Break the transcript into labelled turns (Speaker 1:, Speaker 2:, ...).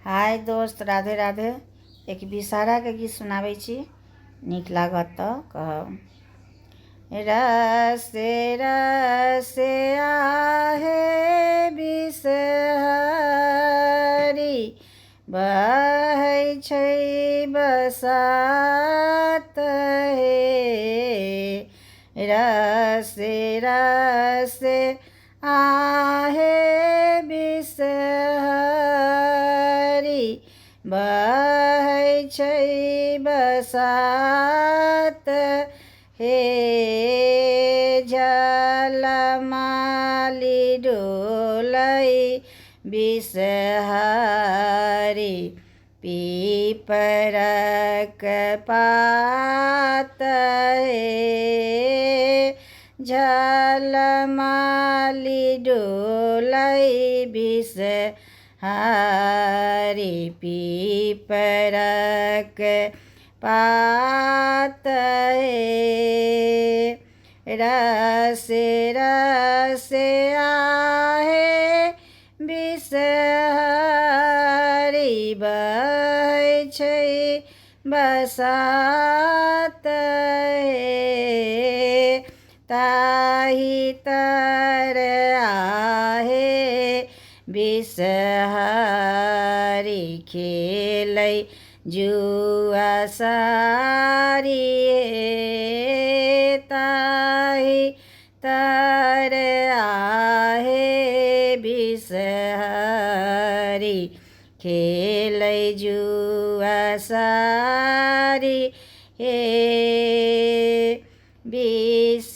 Speaker 1: हाय दोस्त, राधे राधे। एक विषहारा के गीत सुनाबै छी, नीक लागत तऽ कहब। रसे रसे आहे बिषहरी, बहै छै बसात हे। रसे रसे आहे बिषहरी, बहै छै बसात हे। झलमाली डोलै बिषहरी, पीपरक पात हे। झलमाली डोलै बिषहरी, पीपरक पात हे। रसे रसे आहे बिषहरी, बहै छै बसात हे। ताहि तर आहे बिषहरी, खेलै जुआ सारी हे। ताहि तर आहे बिषहरी, खेलै जुआ सारी हे। बिषहरी